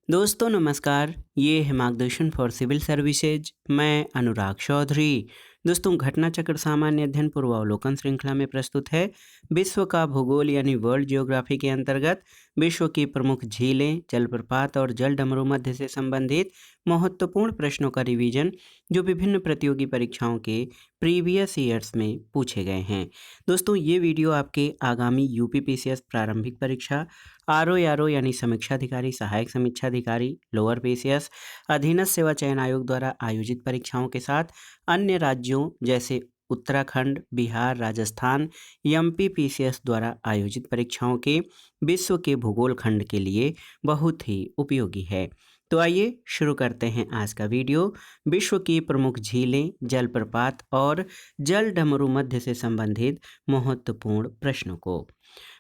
दोस्तों नमस्कार, ये है मार्गदर्शन फॉर सिविल सर्विसेज। मैं अनुराग चौधरी। दोस्तों घटना चक्र सामान्य अध्ययन पूर्वावलोकन श्रृंखला में प्रस्तुत है। विश्व का भूगोल यानी वर्ल्ड जियोग्राफी के अंतर्गत विश्व की प्रमुख झीलें, जलप्रपात और जल डमरू मध्य से संबंधित महत्वपूर्ण प्रश्नों का रिवीजन जो विभिन्न प्रतियोगी परीक्षाओं के प्रीवियस ईयर्स में पूछे गए हैं। दोस्तों ये वीडियो आपके आगामी यूपीपीसीएस प्रारंभिक परीक्षा, आरओ यानी समीक्षा अधिकारी, सहायक समीक्षा अधिकारी, लोअर पीसीएस, अधीनस्थ सेवा चयन आयोग द्वारा आयोजित परीक्षाओं के साथ अन्य राज्यों जैसे उत्तराखंड, बिहार, राजस्थान, एमपी पीसीएस द्वारा आयोजित परीक्षाओं के विश्व के भूगोल खंड के लिए बहुत ही उपयोगी है। तो आइए शुरू करते हैं आज का वीडियो। विश्व की प्रमुख झीलें, जलप्रपात और जल डमरू मध्य से संबंधित महत्वपूर्ण प्रश्नों को।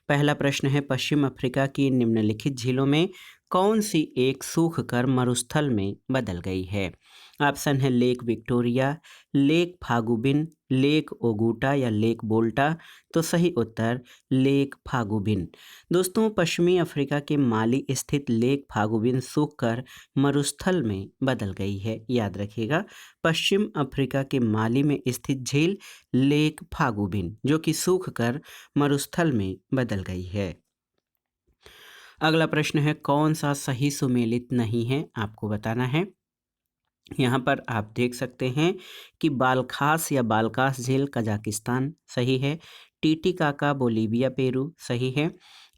पहला प्रश्न है, पश्चिम अफ्रीका की निम्नलिखित झीलों में कौन सी एक सूख कर मरुस्थल में बदल गई है? ऑप्शन है लेक विक्टोरिया, लेक फागुबिन, लेक ओगुटा या लेक बोल्टा। तो सही उत्तर लेक फागुबिन। दोस्तों पश्चिमी अफ्रीका के माली स्थित लेक फागुबिन सूख कर मरुस्थल में बदल गई है। याद रखिएगा, पश्चिम अफ्रीका के माली में स्थित झील लेक फागुबिन जो कि सूख कर मरुस्थल में बदल गई है। अगला प्रश्न है, कौन सा सही सुमेलित नहीं है? आपको बताना है। यहाँ पर आप देख सकते हैं कि बालखास या बालकास झील कजाकिस्तान सही है, टीटीकाका बोलीविया पेरू सही है,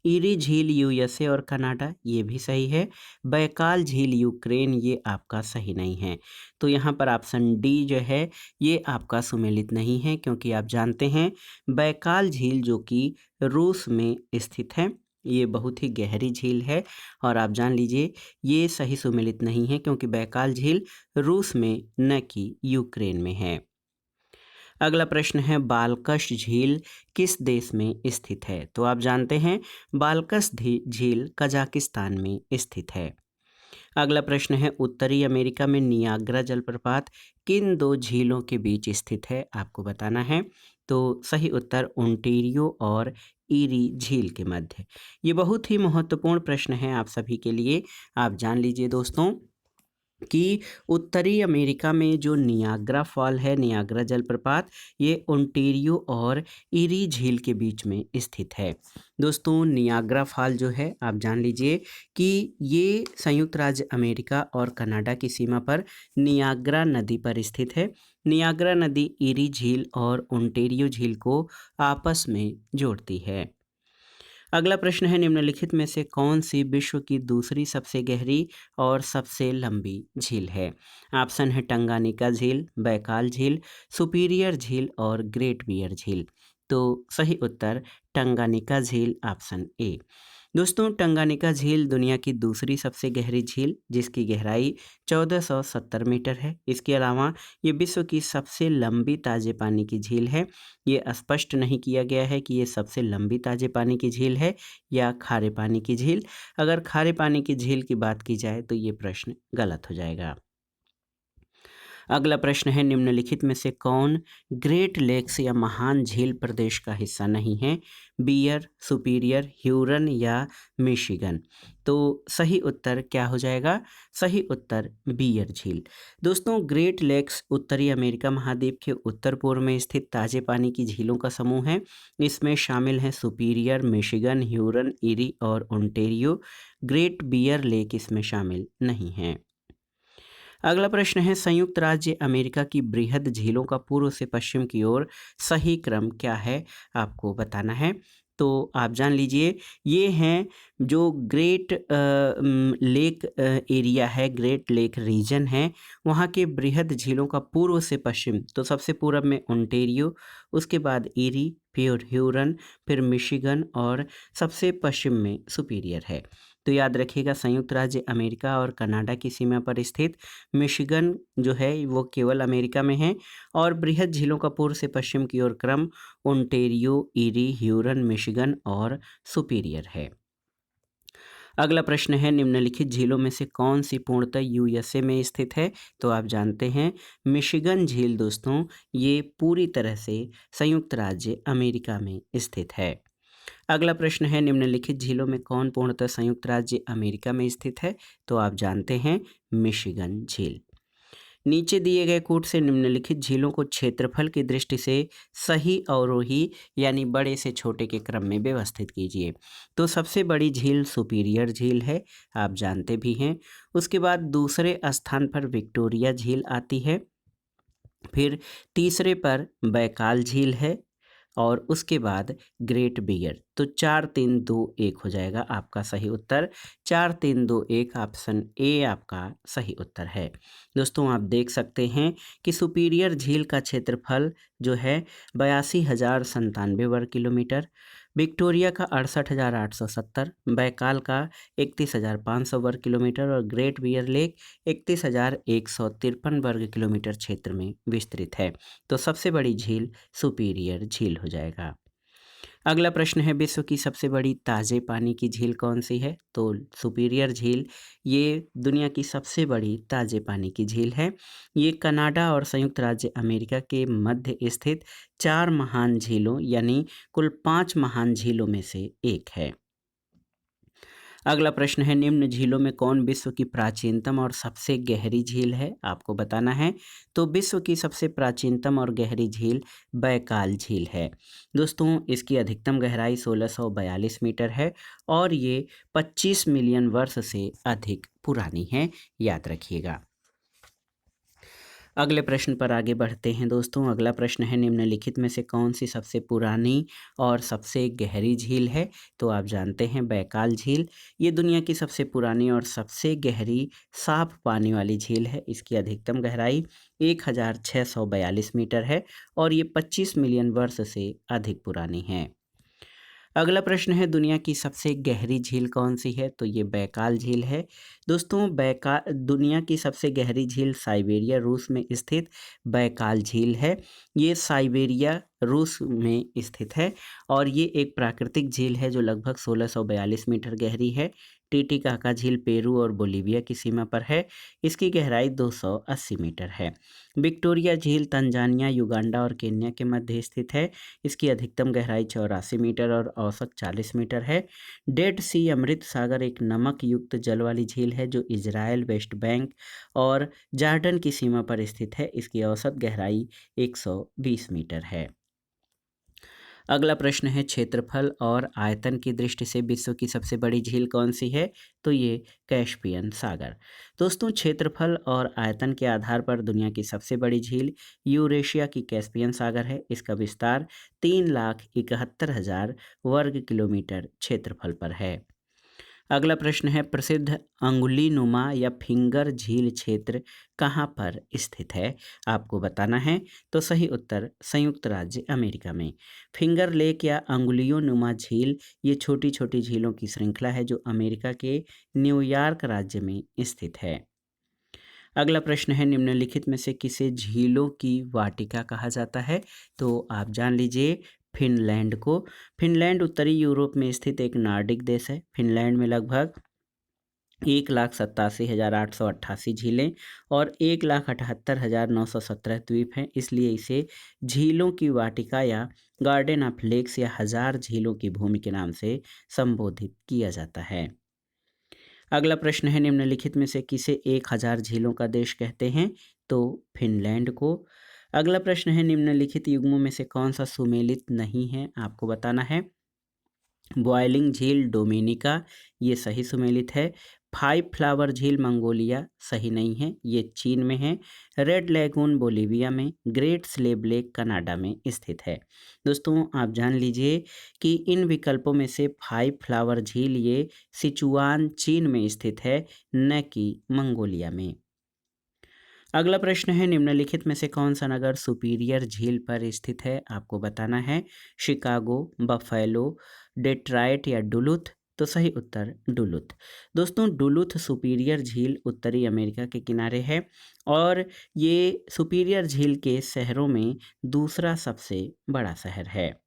ईरी झील यूएसए और कनाडा ये भी सही है, बैकाल झील यूक्रेन ये आपका सही नहीं है। तो यहाँ पर ऑप्शन डी जो है ये आपका सुमेलित नहीं है, क्योंकि आप जानते हैं बैकाल झील जो कि रूस में स्थित है, ये बहुत ही गहरी झील है और आप जान लीजिए ये सही सुमेलित नहीं है, क्योंकि बैकाल झील रूस में न कि यूक्रेन में है। अगला प्रश्न है, बालकश झील किस देश में स्थित है? तो आप जानते हैं बालकश झील कजाकिस्तान में स्थित है। अगला प्रश्न है, उत्तरी अमेरिका में नियाग्रा जलप्रपात किन दो झीलों के बीच स्थित है? आपको बताना है। तो सही उत्तर ओंटारियो और ईरी झील के मध्य। ये बहुत ही महत्वपूर्ण प्रश्न है आप सभी के लिए। आप जान लीजिए दोस्तों कि उत्तरी अमेरिका में जो नियाग्रा फॉल है, नियाग्रा जलप्रपात, ये ओंटारियो और ईरी झील के बीच में स्थित है। दोस्तों नियाग्रा फॉल जो है आप जान लीजिए कि ये संयुक्त राज्य अमेरिका और कनाडा की सीमा पर नियाग्रा नदी पर स्थित है। नियाग्रा नदी ईरी झील और ओंटारियो झील को आपस में जोड़ती है। अगला प्रश्न है, निम्नलिखित में से कौन सी विश्व की दूसरी सबसे गहरी और सबसे लंबी झील है? ऑप्शन है टंगानिका झील, बैकाल झील, सुपीरियर झील और ग्रेट बियर झील। तो सही उत्तर टंगानिका झील, ऑप्शन ए। दोस्तों टंगानिका झील दुनिया की दूसरी सबसे गहरी झील जिसकी गहराई 1470 मीटर है। इसके अलावा ये विश्व की सबसे लंबी ताजे पानी की झील है। ये स्पष्ट नहीं किया गया है कि ये सबसे लंबी ताजे पानी की झील है या खारे पानी की झील। अगर खारे पानी की झील की बात की जाए तो ये प्रश्न गलत हो जाएगा। अगला प्रश्न है, निम्नलिखित में से कौन ग्रेट लेक्स या महान झील प्रदेश का हिस्सा नहीं है? बियर, सुपीरियर, ह्यूरन या मिशिगन। तो सही उत्तर क्या हो जाएगा? सही उत्तर बियर झील। दोस्तों ग्रेट लेक्स उत्तरी अमेरिका महाद्वीप के उत्तर पूर्व में स्थित ताजे पानी की झीलों का समूह है। इसमें शामिल हैं सुपीरियर, मिशिगन, ह्यूरन, ईरी और ओंटारियो। ग्रेट बियर लेक इसमें शामिल नहीं है। अगला प्रश्न है, संयुक्त राज्य अमेरिका की बृहद झीलों का पूर्व से पश्चिम की ओर सही क्रम क्या है? आपको बताना है। तो आप जान लीजिए ये हैं जो ग्रेट लेक एरिया है, ग्रेट लेक रीजन है, वहाँ के बृहद झीलों का पूर्व से पश्चिम। तो सबसे पूर्व में ओंटारियो, उसके बाद ईरी, फिर ह्यूरन, फिर मिशिगन और सबसे पश्चिम में सुपीरियर है। तो याद रखिएगा संयुक्त राज्य अमेरिका और कनाडा की सीमा पर स्थित मिशिगन जो है वो केवल अमेरिका में है और बृहद झीलों का पूर्व से पश्चिम की ओर क्रम ओंटारियो, ईरी, ह्यूरन, मिशिगन और सुपीरियर है। अगला प्रश्न है, निम्नलिखित झीलों में से कौन सी पूर्णतः यूएसए में स्थित है? तो आप जानते हैं मिशिगन झील दोस्तों ये पूरी तरह से संयुक्त राज्य अमेरिका में स्थित है। अगला प्रश्न है, निम्नलिखित झीलों में कौन पूर्णतः संयुक्त राज्य अमेरिका में स्थित है? तो आप जानते हैं मिशिगन झील। नीचे दिए गए कोट से निम्नलिखित झीलों को क्षेत्रफल की दृष्टि से सही अवरोही यानी बड़े से छोटे के क्रम में व्यवस्थित कीजिए। तो सबसे बड़ी झील सुपीरियर झील है, आप जानते भी हैं। उसके बाद दूसरे स्थान पर विक्टोरिया झील आती है, फिर तीसरे पर बैकाल झील है और उसके बाद ग्रेट बियर। तो 4 3 2 1 हो जाएगा आपका सही उत्तर। 4 3 2 1 ऑप्शन ए आपका सही उत्तर है। दोस्तों आप देख सकते हैं कि सुपीरियर झील का क्षेत्रफल जो है 82,097 वर्ग किलोमीटर, विक्टोरिया का 68,870, बैकाल का 31,500 वर्ग किलोमीटर और ग्रेट बियर लेक 31,153 वर्ग किलोमीटर क्षेत्र में विस्तृत है। तो सबसे बड़ी झील सुपीरियर झील हो जाएगा। अगला प्रश्न है, विश्व की सबसे बड़ी ताज़े पानी की झील कौन सी है? तो सुपीरियर झील ये दुनिया की सबसे बड़ी ताज़े पानी की झील है। ये कनाडा और संयुक्त राज्य अमेरिका के मध्य स्थित 4 महान झीलों यानी कुल 5 महान झीलों में से एक है। अगला प्रश्न है, निम्न झीलों में कौन विश्व की प्राचीनतम और सबसे गहरी झील है? आपको बताना है। तो विश्व की सबसे प्राचीनतम और गहरी झील बैकाल झील है। दोस्तों इसकी अधिकतम गहराई 1642 मीटर है और ये 25 मिलियन वर्ष से अधिक पुरानी है, याद रखिएगा। अगले प्रश्न पर आगे बढ़ते हैं दोस्तों। अगला प्रश्न है, निम्नलिखित में से कौन सी सबसे पुरानी और सबसे गहरी झील है? तो आप जानते हैं बैकाल झील। ये दुनिया की सबसे पुरानी और सबसे गहरी साफ पानी वाली झील है। इसकी अधिकतम गहराई 1642 मीटर है और ये 25 मिलियन वर्ष से अधिक पुरानी है। अगला प्रश्न है, दुनिया की सबसे गहरी झील कौन सी है? तो ये बैकाल झील है। दोस्तों दुनिया की सबसे गहरी झील साइबेरिया रूस में स्थित बैकाल झील है। ये साइबेरिया रूस में स्थित है और ये एक प्राकृतिक झील है जो लगभग 1642 मीटर गहरी है। टीटीकाका झील पेरू और बोलीविया की सीमा पर है। इसकी गहराई 280 मीटर है। विक्टोरिया झील तंजानिया, युगांडा और केन्या के मध्य स्थित है। इसकी अधिकतम गहराई 84 मीटर और औसत 40 मीटर है। डेड सी अमृत सागर एक नमक युक्त जल वाली झील है जो इजराइल, वेस्ट बैंक और जॉर्डन की सीमा पर स्थित है। इसकी औसत गहराई 120 मीटर है। अगला प्रश्न है, क्षेत्रफल और आयतन की दृष्टि से विश्व की सबसे बड़ी झील कौन सी है? तो ये कैस्पियन सागर। दोस्तों क्षेत्रफल और आयतन के आधार पर दुनिया की सबसे बड़ी झील यूरेशिया की कैस्पियन सागर है। इसका विस्तार 3,71,000 वर्ग किलोमीटर क्षेत्रफल पर है। अगला प्रश्न है, प्रसिद्ध अंगुलीनुमा या फिंगर झील क्षेत्र कहाँ पर स्थित है? आपको बताना है। तो सही उत्तर संयुक्त राज्य अमेरिका में। फिंगर लेक या अंगुलियों नुमा झील ये छोटी छोटी झीलों की श्रृंखला है जो अमेरिका के न्यूयॉर्क राज्य में स्थित है। अगला प्रश्न है, निम्नलिखित में से किसे झीलों की वाटिका कहा जाता है? तो आप जान लीजिए फिनलैंड को। फिनलैंड उत्तरी यूरोप में स्थित एक नॉर्डिक देश है। फिनलैंड में लगभग 1,87,888 झीलें और 1,78,917 द्वीप हैं। इसलिए इसे झीलों की वाटिका या गार्डन ऑफ लेक्स या हजार झीलों की भूमि के नाम से संबोधित किया जाता है। अगला प्रश्न है, निम्नलिखित में से किसे 1,000 झीलों का देश कहते हैं? तो फिनलैंड को। अगला प्रश्न है, निम्नलिखित युग्मों में से कौन सा सुमेलित नहीं है? आपको बताना है। बॉयलिंग झील डोमिनिका ये सही सुमेलित है। 5 फ्लावर झील मंगोलिया सही नहीं है, ये चीन में है। रेड लैगून बोलीविया में। ग्रेट स्लेव लेक कनाडा में स्थित है। दोस्तों आप जान लीजिए कि इन विकल्पों में से 5 फ्लावर झील ये सिचुआन चीन में स्थित है, न कि मंगोलिया में। अगला प्रश्न है, निम्नलिखित में से कौन सा नगर सुपीरियर झील पर स्थित है? आपको बताना है। शिकागो, बफेलो, डेट्रॉयट या डुलुथ? तो सही उत्तर डुलुथ। दोस्तों डुलुथ सुपीरियर झील उत्तरी अमेरिका के किनारे है और ये सुपीरियर झील के शहरों में दूसरा सबसे बड़ा शहर है।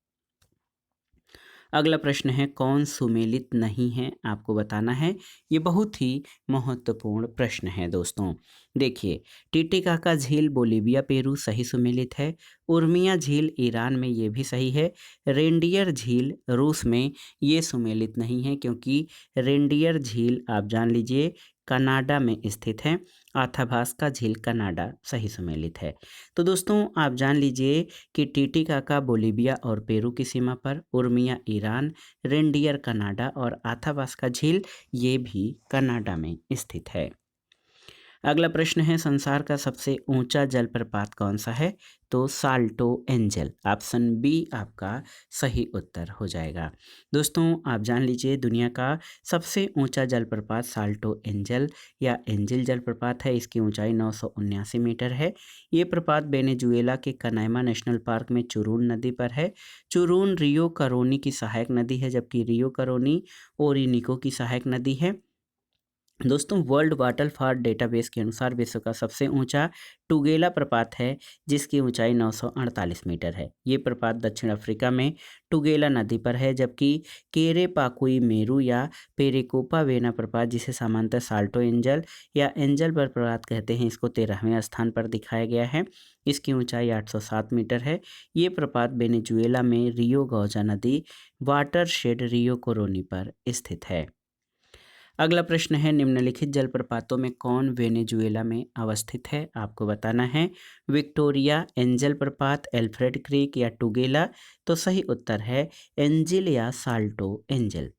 अगला प्रश्न है कौन सुमेलित नहीं है, आपको बताना है। ये बहुत ही महत्वपूर्ण प्रश्न है दोस्तों। देखिए, टिटिकाका झील बोलीविया पेरू सही सुमेलित है। उर्मिया झील ईरान में ये भी सही है। रेंडियर झील रूस में ये सुमेलित नहीं है, क्योंकि रेंडियर झील आप जान लीजिए कनाडा में स्थित है। आथाबास्का झील कनाडा सही सुमेलित है। तो दोस्तों आप जान लीजिए कि टिटिकाका बोलीविया और पेरू की सीमा पर, उर्मिया ईरान, रेंडियर कनाडा और आथाबास्का झील ये भी कनाडा में स्थित है। अगला प्रश्न है संसार का सबसे ऊंचा जलप्रपात कौन सा है, तो साल्टो एंजल, ऑप्शन बी आपका सही उत्तर हो जाएगा। दोस्तों आप जान लीजिए दुनिया का सबसे ऊंचा जलप्रपात साल्टो एंजल या एंजल जलप्रपात है। इसकी ऊंचाई 979 मीटर है। ये प्रपात वेनेजुएला के कनाइमा नेशनल पार्क में चुरून नदी पर है। चुरून रियो करोनी की सहायक नदी है, जबकि रियो करोनी ओरिनिको की सहायक नदी है। दोस्तों वर्ल्ड वाटरफॉल डेटाबेस के अनुसार विश्व का सबसे ऊंचा टुगेला प्रपात है, जिसकी ऊंचाई 948 मीटर है। ये प्रपात दक्षिण अफ्रीका में टुगेला नदी पर है, जबकि केरे पाकुई मेरू या पेरेकोपा वेना प्रपात, जिसे सामान्यतः साल्टो एंजल या एंजल प्रपात कहते हैं, इसको 13वें स्थान पर दिखाया गया है। इसकी ऊंचाई 807 मीटर है। ये प्रपात वेनेजुएला में रियो गौजा नदी वाटरशेड रियो कोरोनी पर स्थित है। अगला प्रश्न है निम्नलिखित जलप्रपातों में कौन वेनेजुएला में अवस्थित है, आपको बताना है। विक्टोरिया, एंजल प्रपात, एल्फ्रेड क्रीक या टुगेला, तो सही उत्तर है एंजिल या साल्टो एंजल।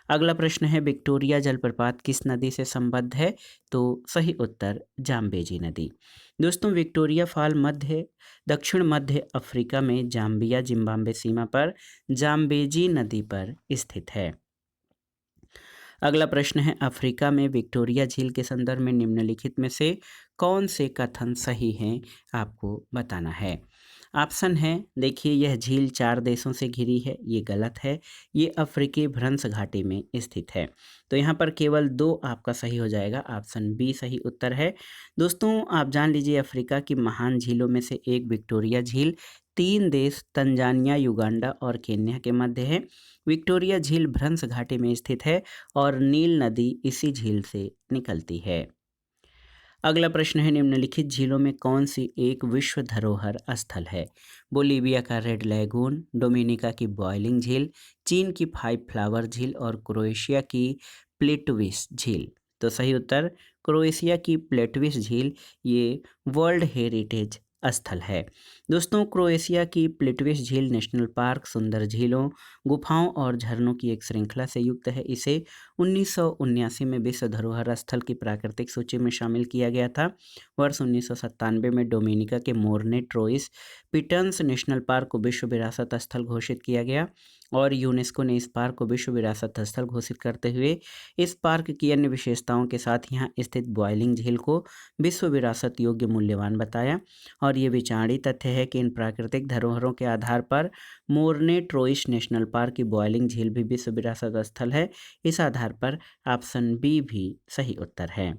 अगला प्रश्न है विक्टोरिया जलप्रपात किस नदी से संबद्ध है, तो सही उत्तर जाम्बेजी नदी। दोस्तों विक्टोरिया फॉल दक्षिण मध्य अफ्रीका में जाम्बिया जिम्बाब्वे सीमा पर जाम्बेजी नदी पर स्थित है। अगला प्रश्न है अफ्रीका में विक्टोरिया झील के संदर्भ में निम्नलिखित में से कौन से कथन सही हैं, आपको बताना है। ऑप्शन है, देखिए यह झील 4 देशों से घिरी है, ये गलत है। ये अफ्रीकी भ्रंश घाटी में स्थित है। तो यहाँ पर केवल 2 आपका सही हो जाएगा, ऑप्शन बी सही उत्तर है। दोस्तों आप जान लीजिए अफ्रीका की महान झीलों में से एक विक्टोरिया झील 3 देश तंजानिया, युगांडा और केन्या के मध्य है। विक्टोरिया झील भ्रंश घाटी में स्थित है और नील नदी इसी झील से निकलती है। अगला प्रश्न है निम्नलिखित झीलों में कौन सी एक विश्व धरोहर स्थल है। बोलीविया का रेड लैगून, डोमिनिका की बॉयलिंग झील, चीन की 5 फ्लावर झील और क्रोएशिया की प्लेटविस झील। तो सही उत्तर क्रोएशिया की प्लेटविस झील ये वर्ल्ड हेरिटेज स्थल है। दोस्तों क्रोएशिया की प्लेटविस झील नेशनल पार्क, सुंदर झीलों, गुफाओं और झरनों की एक श्रृंखला से युक्त है। इसे 1979 में विश्व धरोहर स्थल की प्राकृतिक सूची में शामिल किया गया था। वर्ष 1997 में डोमिनिका के मोरने ट्रोइस पिटन्स नेशनल पार्क को विश्व विरासत स्थल घोषित किया गया और यूनेस्को ने इस पार्क को विश्व विरासत स्थल घोषित करते हुए इस पार्क की अन्य विशेषताओं के साथ यहाँ स्थित बॉयलिंग झील को विश्व विरासत योग्य मूल्यवान बताया। और ये विचारणीय तथ्य है कि इन प्राकृतिक धरोहरों के आधार पर मोरने ट्रोइस नेशनल पार्क की बॉयलिंग झील भी विश्व विरासत स्थल है। इस आधार पर ऑप्शन बी भी सही उत्तर है।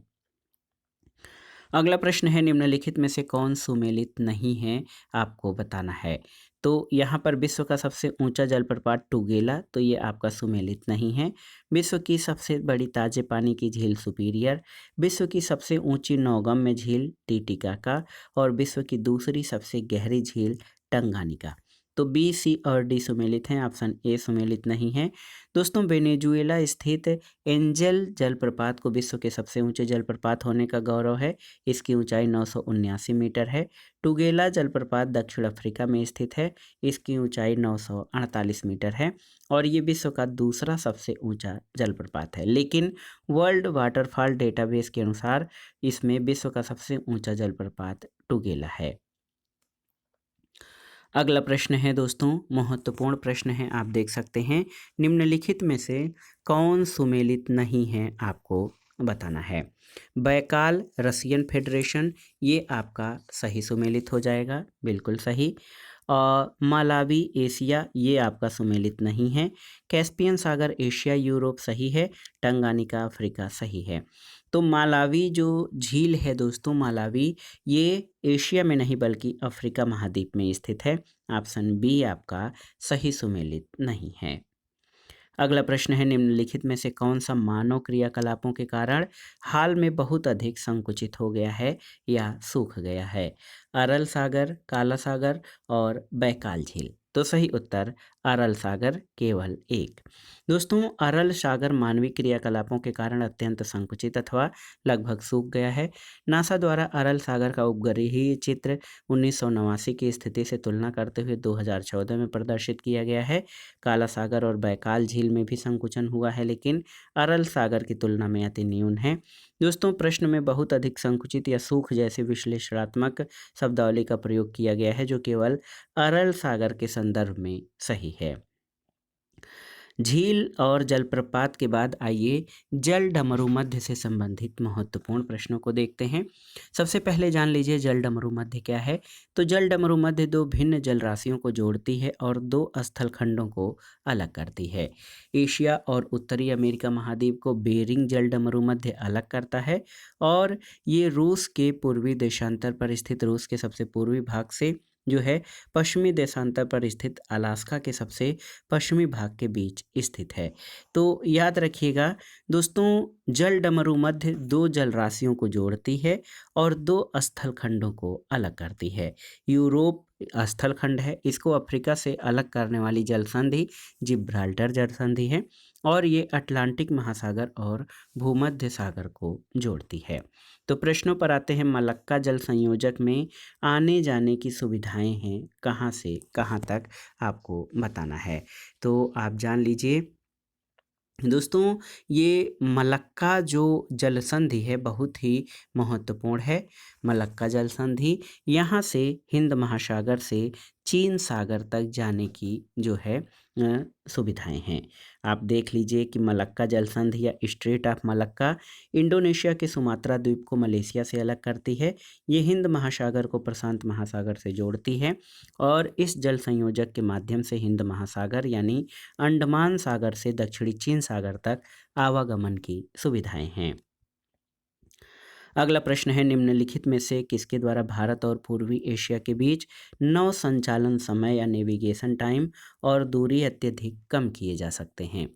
अगला प्रश्न है निम्नलिखित में से कौन सुमेलित नहीं है, आपको बताना है। तो यहाँ पर विश्व का सबसे ऊंचा जलप्रपात टुगेला, तो ये आपका सुमेलित नहीं है। विश्व की सबसे बड़ी ताजे पानी की झील सुपीरियर, विश्व की सबसे ऊंची नौगम्य झील टिटिकाका और विश्व की दूसरी सबसे गहरी झील टंगानिका। तो बी, सी और डी सुमेलित हैं, ऑप्शन ए सुमेलित नहीं है। दोस्तों वेनेजुएला स्थित एंजल जलप्रपात को विश्व के सबसे ऊंचे जलप्रपात होने का गौरव है। इसकी ऊंचाई 979 मीटर है। टुगेला जलप्रपात दक्षिण अफ्रीका में स्थित है। इसकी ऊंचाई 948 मीटर है और ये विश्व का दूसरा सबसे ऊंचा जलप्रपात है। लेकिन वर्ल्ड वाटरफॉल डेटाबेस के अनुसार इसमें विश्व का सबसे ऊंचा जलप्रपात टुगेला है। अगला प्रश्न है दोस्तों महत्वपूर्ण प्रश्न है, आप देख सकते हैं निम्नलिखित में से कौन सुमेलित नहीं है, आपको बताना है। बैकाल रसियन फेडरेशन ये आपका सही सुमेलित हो जाएगा, बिल्कुल सही। मालावी एशिया ये आपका सुमेलित नहीं है। कैस्पियन सागर एशिया यूरोप सही है। टंगानिका अफ्रीका सही है। तो मालावी जो झील है दोस्तों, मालावी ये एशिया में नहीं बल्कि अफ्रीका महाद्वीप में स्थित है। ऑप्शन बी आपका सही सुमेलित नहीं है। अगला प्रश्न है, निम्नलिखित में से कौन सा मानव क्रियाकलापों के कारण हाल में बहुत अधिक संकुचित हो गया है या सूख गया है? अरल सागर, काला सागर और बैकाल झील। तो सही उत्तर अरल सागर केवल एक। दोस्तों, अरल सागर मानवीय क्रियाकलापों के कारण अत्यंत संकुचित अथवा लगभग सूख गया है। नासा द्वारा अरल सागर का उपग्रहीय चित्र 1989 की स्थिति से तुलना करते हुए 2014 में प्रदर्शित किया गया है। काला सागर और बैकाल झील में भी संकुचन हुआ है, लेकिन अरल सागर की तुलना में अति न्यून है। दोस्तों, प्रश्न में बहुत अधिक संकुचित या सूख जैसे विश्लेषणात्मक शब्दावली का प्रयोग किया गया है, जो केवल अरल सागर के संदर्भ में सही है। झील और जलप्रपात के बाद आइए जल डमरू मध्य से संबंधित महत्वपूर्ण प्रश्नों को देखते हैं। सबसे पहले जान लीजिए जल डमरू मध्य क्या है। तो जल डमरू मध्य दो भिन्न जल राशियों को जोड़ती है और दो स्थल खंडों को अलग करती है। एशिया और उत्तरी अमेरिका महाद्वीप को बेरिंग जल डमरू मध्य अलग करता है और ये रूस के पूर्वी देशांतर पर स्थित रूस के सबसे पूर्वी भाग से जो है पश्चिमी देशांतर पर स्थित अलास्का के सबसे पश्चिमी भाग के बीच स्थित है। तो याद रखिएगा दोस्तों, जल डमरू मध्य दो जल राशियों को जोड़ती है और दो स्थल खंडों को अलग करती है। यूरोप स्थल खंड है, इसको अफ्रीका से अलग करने वाली जल संधि जिब्राल्टर जल संधि है और ये अटलांटिक महासागर और भूमध्य सागर को जोड़ती है। तो प्रश्नों पर आते हैं, मलक्का जल संयोजक में आने जाने की सुविधाएं हैं, कहाँ से कहाँ तक आपको बताना है। तो आप जान लीजिए दोस्तों, ये मलक्का जो जल संधि है बहुत ही महत्वपूर्ण है। मलक्का जल संधि यहाँ से हिंद महासागर से चीन सागर तक जाने की जो है सुविधाएं हैं। आप देख लीजिए कि मलक्का जल संधि या स्ट्रेट ऑफ मलक्का इंडोनेशिया के सुमात्रा द्वीप को मलेशिया से अलग करती है। ये हिंद महासागर को प्रशांत महासागर से जोड़ती है और इस जल संयोजक के माध्यम से हिंद महासागर यानी अंडमान सागर से दक्षिणी चीन सागर तक आवागमन की सुविधाएं हैं। अगला प्रश्न है, निम्नलिखित में से किसके द्वारा भारत और पूर्वी एशिया के बीच नौ संचालन समय या नेविगेशन टाइम और दूरी अत्यधिक कम किए जा सकते हैं?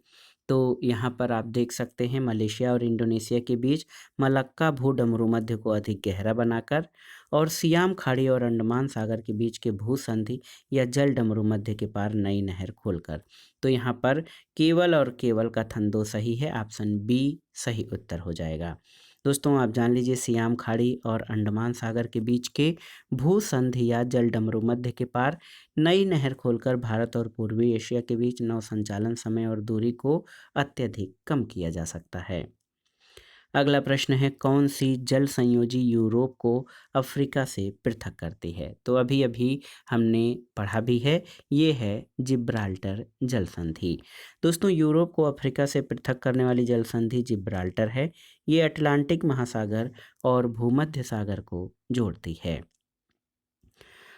तो यहाँ पर आप देख सकते हैं मलेशिया और इंडोनेशिया के बीच मलक्का भूडमरू मध्य को अधिक गहरा बनाकर और सियाम खाड़ी और अंडमान सागर के बीच के भूसंधि या जल डमरू मध्य के पार नई नहर खोलकर। तो यहाँ पर केवल और केवल कथन दो सही है, ऑप्शन बी सही उत्तर हो जाएगा। दोस्तों, आप जान लीजिए सियाम खाड़ी और अंडमान सागर के बीच के भूसंधि या जल डमरू मध्य के पार नई नहर खोलकर भारत और पूर्वी एशिया के बीच नौ संचालन समय और दूरी को अत्यधिक कम किया जा सकता है। अगला प्रश्न है, कौन सी जल संयोजी यूरोप को अफ्रीका से पृथक करती है? तो अभी अभी हमने पढ़ा भी है, ये है जिब्राल्टर जल संधि। दोस्तों, यूरोप को अफ्रीका से पृथक करने वाली जल संधि जिब्राल्टर है। ये अटलांटिक महासागर और भूमध्य सागर को जोड़ती है।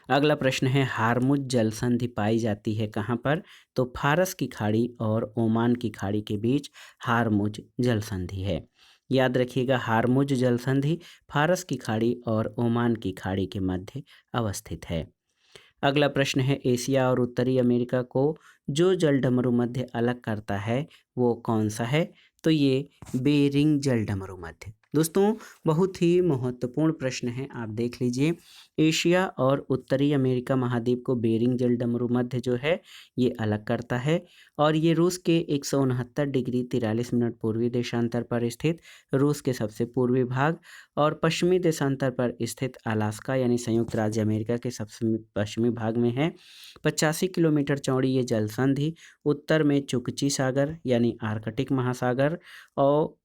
अगला प्रश्न है, हारमुज जल संधि पाई जाती है कहाँ पर? तो फारस की खाड़ी और ओमान की खाड़ी के बीच हारमुज जल संधि है। याद रखिएगा, हारमुज जल संधि फारस की खाड़ी और ओमान की खाड़ी के मध्य अवस्थित है। अगला प्रश्न है, एशिया और उत्तरी अमेरिका को जो जल डमरू मध्य अलग करता है वो कौन सा है? तो ये बेरिंग जल डमरू मध्य। दोस्तों, बहुत ही महत्वपूर्ण प्रश्न है, आप देख लीजिए। एशिया और उत्तरी अमेरिका महाद्वीप को बेरिंग जल डमरू मध्य जो है ये अलग करता है और ये रूस के 169 डिग्री 43 मिनट पूर्वी देशांतर पर स्थित रूस के सबसे पूर्वी भाग और पश्चिमी देशांतर पर स्थित अलास्का यानी संयुक्त राज्य अमेरिका के सबसे पश्चिमी भाग में है। 85 किलोमीटर चौड़ी ये जल संधि उत्तर में चुकची सागर यानी आर्कटिक महासागर और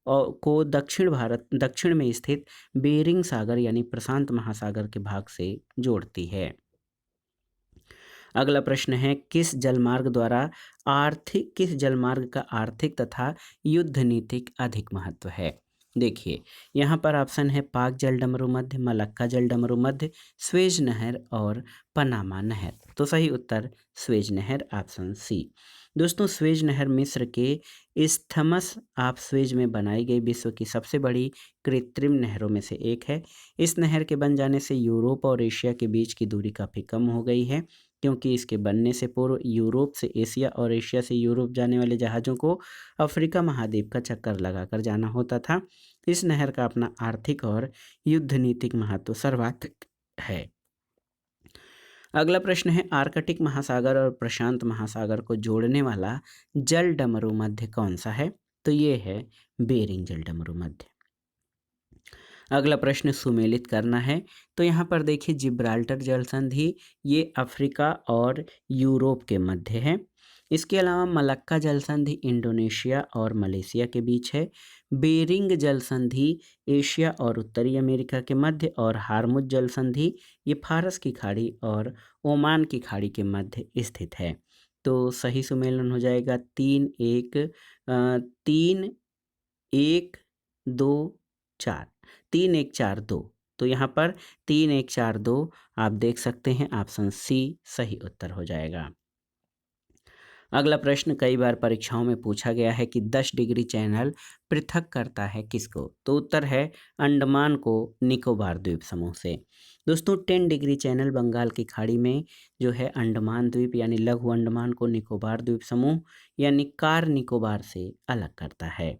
को दक्षिण में स्थित बेरिंग सागर यानी प्रशांत महासागर के भाग से जोड़ती है। अगला प्रश्न है, किस जलमार्ग का आर्थिक तथा युद्ध नीतिक अधिक महत्व है? देखिए, यहाँ पर ऑप्शन है पाक जलडमरू मध्य, मलक्का जलडमरू मध्य, स्वेज नहर और पनामा नहर। तो सही उत्तर स्वेज नहर, ऑप्शन सी। दोस्तों, स्वेज नहर मिस्र के इस्थमस ऑफ स्वेज में बनाई गई विश्व की सबसे बड़ी कृत्रिम नहरों में से एक है। इस नहर के बन जाने से यूरोप और एशिया के बीच की दूरी काफ़ी कम हो गई है, क्योंकि इसके बनने से पूर्व यूरोप से एशिया और एशिया से यूरोप जाने वाले जहाज़ों को अफ्रीका महाद्वीप का चक्कर लगाकर जाना होता था। इस नहर का अपना आर्थिक और युद्ध नीतिक महत्व सर्वाधिक है। अगला प्रश्न है, आर्कटिक महासागर और प्रशांत महासागर को जोड़ने वाला जल डमरू मध्य कौन सा है? तो ये है बेरिंग जल डमरू मध्य। अगला प्रश्न सुमेलित करना है। तो यहाँ पर देखिए, जिब्राल्टर जल संधि ये अफ्रीका और यूरोप के मध्य है। इसके अलावा मलक्का जल संधि इंडोनेशिया और मलेशिया के बीच है। बेरिंग जल संधि एशिया और उत्तरी अमेरिका के मध्य, और हार्मुज जल संधि ये फारस की खाड़ी और ओमान की खाड़ी के मध्य स्थित है। तो सही सुमेलन हो जाएगा 3-1-2-4, 3-1-4-2। तो यहाँ पर 3-1-4-2 आप देख सकते हैं, ऑप्शन सी सही उत्तर हो जाएगा। अगला प्रश्न कई बार परीक्षाओं में पूछा गया है कि 10 डिग्री चैनल पृथक करता है किसको? तो उत्तर है अंडमान को निकोबार द्वीप समूह से। दोस्तों, 10 डिग्री चैनल बंगाल की खाड़ी में जो है अंडमान द्वीप यानी लघु अंडमान को निकोबार द्वीप समूह यानी कार निकोबार से अलग करता है।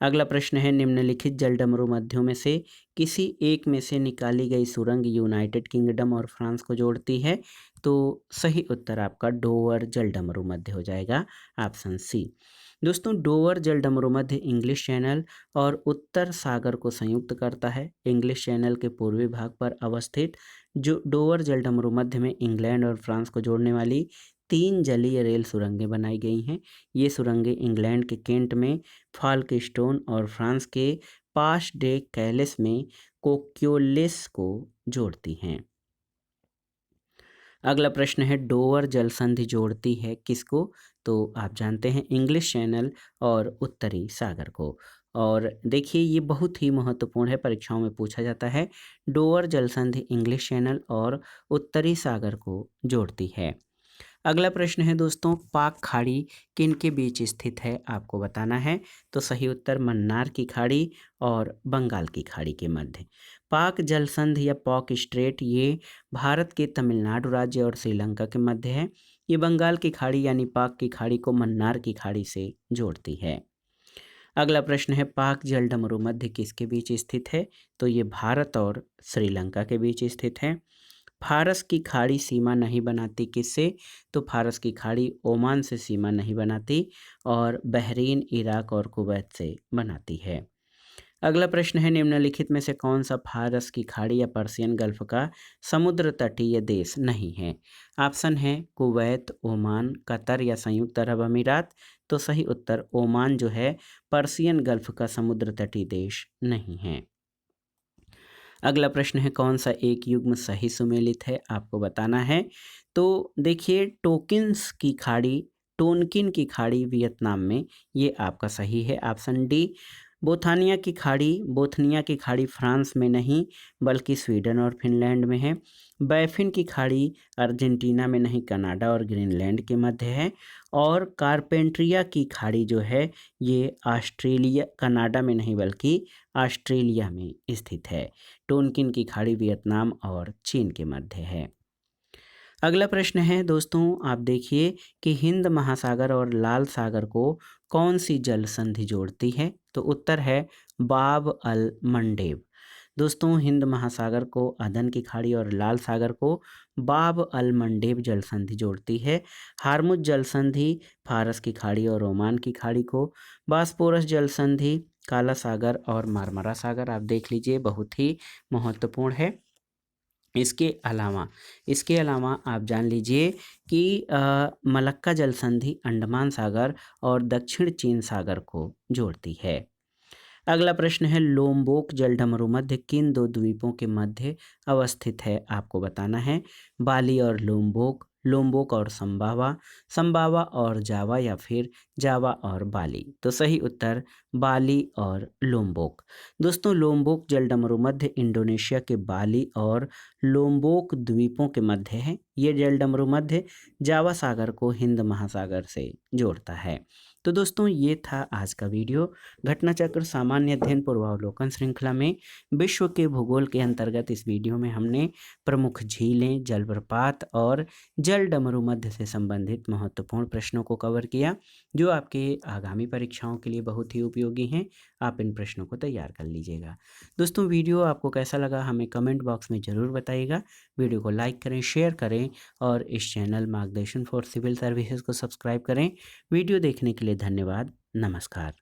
अगला प्रश्न है, निम्नलिखित जलडमरू मध्यों में से किसी एक में से निकाली गई सुरंग यूनाइटेड किंगडम और फ्रांस को जोड़ती है? तो सही उत्तर आपका डोवर जलडमरू मध्य हो जाएगा, ऑप्शन सी। दोस्तों, डोवर जलडमरू मध्य इंग्लिश चैनल और उत्तर सागर को संयुक्त करता है। इंग्लिश चैनल के पूर्वी भाग पर अवस्थित जो डोवर जलडमरू मध्य में इंग्लैंड और फ्रांस को जोड़ने वाली 3 जलीय रेल सुरंगें बनाई गई हैं। ये सुरंगें इंग्लैंड के केंट में फाल्कस्टोन और फ्रांस के पास डे कैलेस में कोक्योलिस को जोड़ती हैं। अगला प्रश्न है, डोवर जल संधि जोड़ती है किसको? तो आप जानते हैं इंग्लिश चैनल और उत्तरी सागर को। और देखिए, ये बहुत ही महत्वपूर्ण है, परीक्षाओं में पूछा जाता है। डोवर जल संधि इंग्लिश चैनल और उत्तरी सागर को जोड़ती है। अगला प्रश्न है दोस्तों, पाक खाड़ी किन के बीच स्थित है? आपको बताना है। तो सही उत्तर मन्नार की खाड़ी और बंगाल की खाड़ी के मध्य। पाक जल संधि या पॉक स्ट्रेट ये भारत के तमिलनाडु राज्य और श्रीलंका के मध्य है। ये बंगाल की खाड़ी यानी पाक की खाड़ी को मन्नार की खाड़ी से जोड़ती है। अगला प्रश्न है, पाक जलडमरू मध्य किसके बीच स्थित है? तो ये भारत और श्रीलंका के बीच स्थित है। फारस की खाड़ी सीमा नहीं बनाती किससे? तो फारस की खाड़ी ओमान से सीमा नहीं बनाती और बहरीन, इराक और कुवैत से बनाती है। अगला प्रश्न है, निम्नलिखित में से कौन सा फारस की खाड़ी या पर्शियन गल्फ का समुद्र तटीय देश नहीं है? ऑप्शन है कुवैत, ओमान, कतर या संयुक्त अरब अमीरात। तो सही उत्तर ओमान जो है पर्शियन गल्फ का समुद्र तटीय देश नहीं है। अगला प्रश्न है, कौन सा एक युग्म सही सुमेलित है? आपको बताना है। तो देखिए, टोनकिन की खाड़ी वियतनाम में, ये आपका सही है, ऑप्शन डी। बोथनिया की खाड़ी फ्रांस में नहीं बल्कि स्वीडन और फिनलैंड में है। बैफिन की खाड़ी अर्जेंटीना में नहीं, कनाडा और ग्रीनलैंड के मध्य है। और कारपेंट्रिया की खाड़ी जो है ये ऑस्ट्रेलिया, कनाडा में नहीं बल्कि ऑस्ट्रेलिया में स्थित है। टोनकिन की खाड़ी वियतनाम और चीन के मध्य है। अगला प्रश्न है दोस्तों, आप देखिए कि हिंद महासागर और लाल सागर को कौन सी जल संधि जोड़ती है? तो उत्तर है बाब अल मंडेब। दोस्तों, हिंद महासागर को अदन की खाड़ी और लाल सागर को बाब अल मंडेब जल संधि जोड़ती है। हार्मुज जल संधि फारस की खाड़ी और ओमान की खाड़ी को, बास्पोरस जल संधि काला सागर और मारमरा सागर, आप देख लीजिए, बहुत ही महत्वपूर्ण है। इसके अलावा आप जान लीजिए कि मलक्का जल संधि अंडमान सागर और दक्षिण चीन सागर को जोड़ती है। अगला प्रश्न है, लोम्बोक जलडमरू मध्य किन दो द्वीपों के मध्य अवस्थित है? आपको बताना है। बाली और लोम्बोक, लोम्बोक और संभावा, संभावा और जावा या फिर जावा और बाली। तो सही उत्तर बाली और लोम्बोक। दोस्तों लोम्बोक जलडमरू मध्य इंडोनेशिया के बाली और लोम्बोक द्वीपों के मध्य है। ये जलडमरू मध्य जावा सागर को हिंद महासागर से जोड़ता है। तो दोस्तों ये था आज का वीडियो। घटना चक्र सामान्य अध्ययन पूर्वावलोकन श्रृंखला में विश्व के भूगोल के अंतर्गत इस वीडियो में हमने प्रमुख झीलें, जलप्रपात और जल डमरू मध्य से संबंधित महत्वपूर्ण प्रश्नों को कवर किया, जो आपके आगामी परीक्षाओं के लिए बहुत ही उपयोगी हैं। आप इन प्रश्नों को तैयार कर लीजिएगा। दोस्तों वीडियो आपको कैसा लगा हमें कमेंट बॉक्स में ज़रूर बताइएगा। वीडियो को लाइक करें, शेयर करें और इस चैनल मार्गदर्शन फॉर सिविल सर्विसेज को सब्सक्राइब करें। वीडियो देखने के लिए धन्यवाद। नमस्कार।